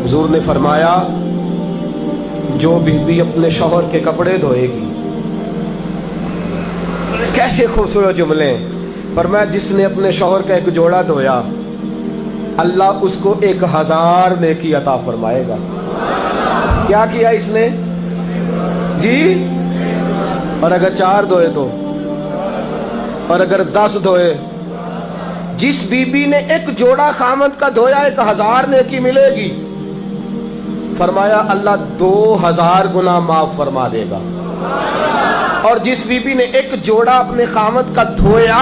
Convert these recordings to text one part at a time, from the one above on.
हुजूर ने फरमाया जो बीबी अपने शौहर के कपड़े धोएगी, कैसे खूबसूरत जुमले। फरमाया जिसने अपने शौहर का एक जोड़ा धोया अल्लाह उसको 1000 नेकी अता फरमाएगा। क्या किया इसने जी? और अगर 4 धोए तो, और अगर 10 धोए, जिस बीबी ने एक जोड़ा खामद का धोया 1000 नेकी मिलेगी। फरमाया अल्लाह 2000 गुना माफ फरमा देगा। और जिस बीबी ने एक जोड़ा अपने खामद का धोया,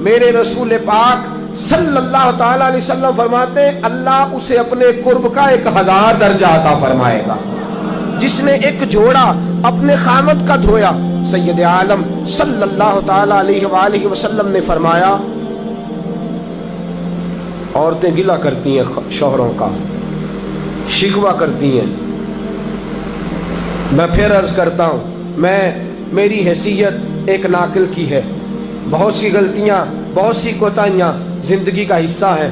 मेरे रसूल पाक सल्लल्लाहु ताला अलैहि वसल्लम फरमाते हैं अल्लाह उसे अपने कुर्ब का 1000 दर्जा अता फरमाएगा। जिसने एक जोड़ा अपने खामद का धोया, सैयद आलम सल्लल्लाहु ताला अलैहि वसल्लम ने फरमाया औरतें गिला करती हैं शौहरों का, शिकवा करती हैं। मैं फिर अर्ज करता हूं, मेरी हैसियत एक नाकिल की है, बहुत सी गलतियां, बहुत सी कोताहियां जिंदगी का हिस्सा है।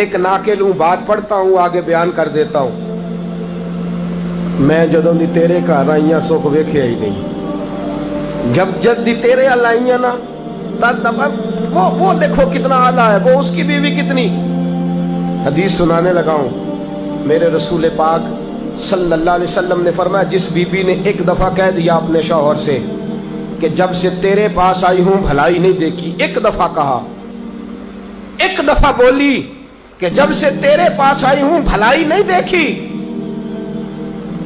एक नाकिल हूं, बात पढ़ता हूं, आगे बयान कर देता हूं। मैं जदों दी तेरे घर आईया सुख वेख्या ही नहीं। जब दी तेरे अल आईया ना तब वो देखो कितना आला है, वो उसकी बीवी कितनी। हदीस सुनाने लगा हूं। मेरे रसूल पाक सल्लल्लाहु अलैहि वसल्लम ने फरमाया जिस बीबी ने एक दफा कह दिया अपने शौहर से कि जब से तेरे पास आई हूं भलाई नहीं देखी, एक दफा कहा, एक दफा बोली कि जब से तेरे पास आई हूं भलाई नहीं देखी,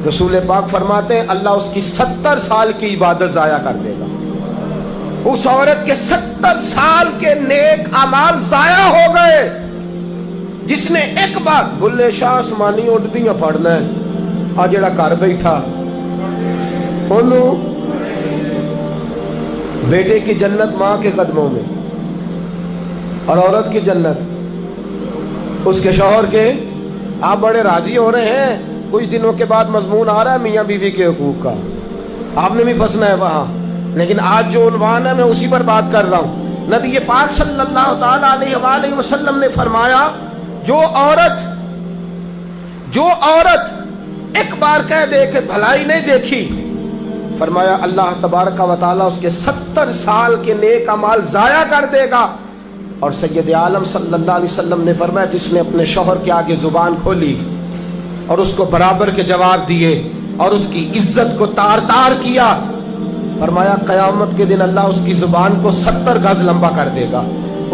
रसूल पाक फरमाते हैं अल्लाह उसकी 70 साल की इबादत जाया कर देगा। उस औरत के 70 साल के नेक अमाल जाया हो गए। जिसने एक बार बुल्ले शाह आसमानी उड़दियां पढ़ना है, आ जेड़ा घर बैठा ओनू बेटे की जन्नत मां के कदमों में, और औरत की जन्नत उसके शौहर के। आप बड़े राजी हो रहे हैं, कुछ दिनों के बाद मजमून आ रहा है मियां बीवी के हुकूक का, आपने भी फंसना है वहां। लेकिन आज जो उन्वान है मैं उसी पर बात कर रहा हूं। नबी पाक सल्लल्लाहु ताला अलैहि वसल्लम ने फरमाया जो औरत एक बार कह दे कि भलाई नहीं देखी, फरमाया अल्लाह तबारक व तआला उसके 70 साल के नेक अमाल जाया कर देगा। और सैयद आलम सल्लल्लाहु अलैहि वसल्लम ने फरमाया जिसने अपने शौहर के आगे जुबान खोली और उसको बराबर के जवाब दिए और उसकी इज्जत को तार तार किया, फरमाया कयामत के दिन अल्लाह उसकी जुबान को 70 गज लंबा कर देगा,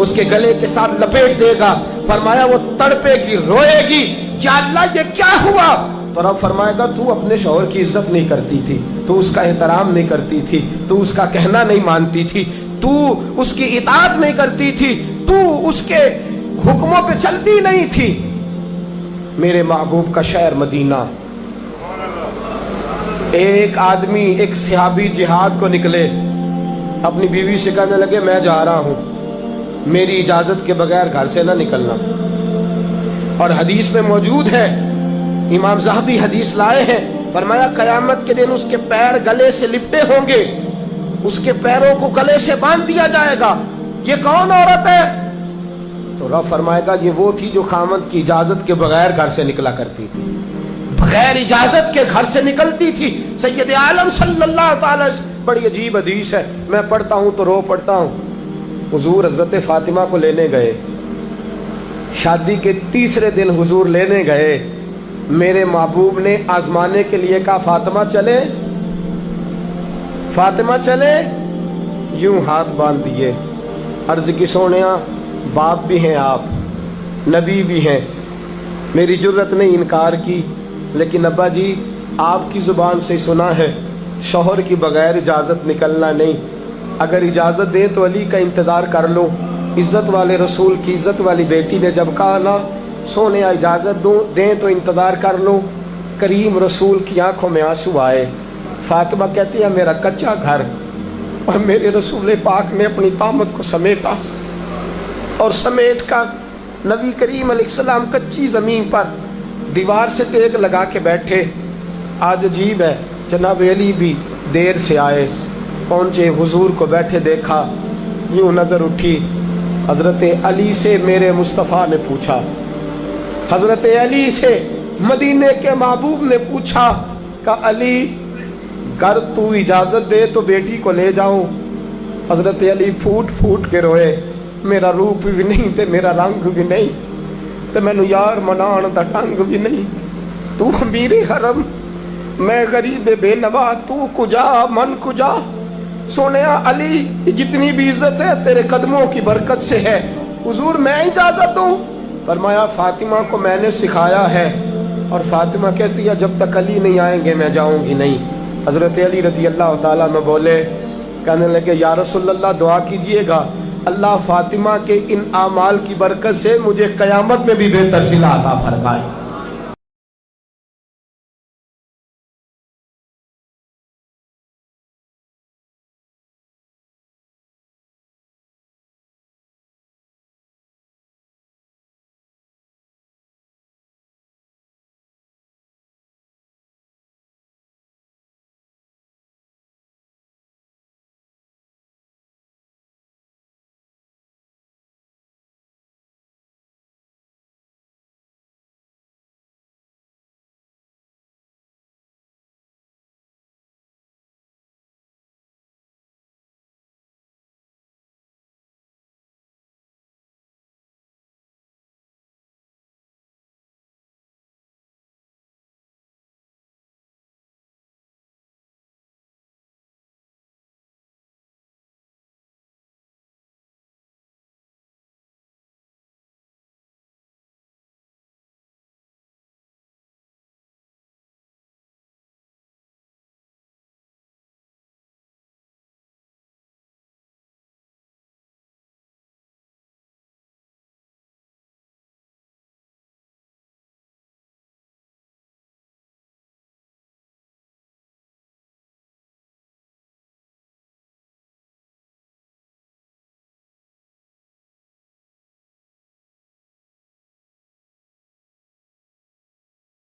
उसके गले के साथ लपेट देगा। फरमाया वो तड़पेगी, रोएगी, या अल्लाह ये क्या हुआ? तो रब फरमाएगा तू अपने शौहर की इज्जत नहीं करती थी, तू उसका एहतराम नहीं करती थी, तू उसका कहना नहीं मानती थी, तू उसकी इताअत नहीं करती थी, तू उसके हुक्मों पे चलती नहीं थी। मेरे महबूब का शहर मदीना। एक आदमी, एक सहाबी जिहाद को निकले, अपनी बीवी से कहने लगे मैं जा रहा हूं, मेरी इजाजत के बगैर घर से ना निकलना। और हदीस में मौजूद है, इमाम ज़हबी हदीस लाए हैं, फरमाया कयामत के दिन उसके पैर गले से लिपटे होंगे, उसके पैरों को गले से बांध दिया जाएगा। ये कौन औरत है? तो रब फरमाएगा ये वो थी जो खामद की इजाजत के बगैर घर से निकला करती थी, बगैर इजाजत के घर से निकलती थी। सैयद आलम सल्लल्लाहु ताला, बड़ी अजीब हदीस है, मैं पढ़ता हूं तो रो पढ़ता हूं। हुजूर हजरत फातिमा को लेने गए, शादी के तीसरे दिन हुजूर लेने गए, मेरे महबूब ने आजमाने के लिए कहा फातिमा चले, फातिमा चले, यूं हाथ बांध दिए, अर्ज की सोनिया बाप भी हैं आप, नबी भी हैं, मेरी जुर्रत ने इनकार की, लेकिन अब्बा जी आपकी जुबान से सुना है शौहर की बगैर इजाज़त निकलना नहीं, अगर इजाज़त दें तो अली का इंतज़ार कर लो। इज़्ज़त वाले रसूल की इज़्ज़त वाली बेटी ने जब कहा ना सोने इजाज़त दूँ दें तो इंतज़ार कर लो, करीम रसूल की आंखों में आंसू आए। फातिमा कहती है मेरा कच्चा घर, और मेरे रसूल पाक ने अपनी तामत को समेटा, और समेट कर नबी करीम अलैहिस्सलाम कच्ची ज़मीन पर दीवार से टेक लगा के बैठे। आज अजीब है, जनाब अली भी देर से आए, पहुँचे, हुजूर को बैठे देखा, यूँ नज़र उठी, हज़रत अली से मेरे मुस्तफ़ा ने पूछा, हज़रत अली से मदीने के महबूब ने पूछा कि अली कर तू इजाजत दे तो बेटी को ले जाऊं। हजरत अली फूट फूट के रोए, मेरा रूप भी नहीं ते मेरा रंग भी नहीं ते मैनू यार मनाण दा ढंग भी नहीं। तू अमीरे हरम, मैं गरीब बेनवा, तू कुजा मन कुजा। सोने अली जितनी भी इज्जत है तेरे कदमों की बरकत से है, हुजूर मैं इजाजत दूं। फरमाया फातिमा को मैंने सिखाया है। और फातिमा कहती है जब तक अली नहीं आएंगे मैं जाऊंगी नहीं। हजरत अली रजी अल्लाह ताला में बोले, कहने लगे या रसूल अल्लाह दुआ कीजिएगा अल्लाह फातिमा के इन आमाल की बरकत से मुझे कयामत में भी बेहतर सिला अता फरमाए।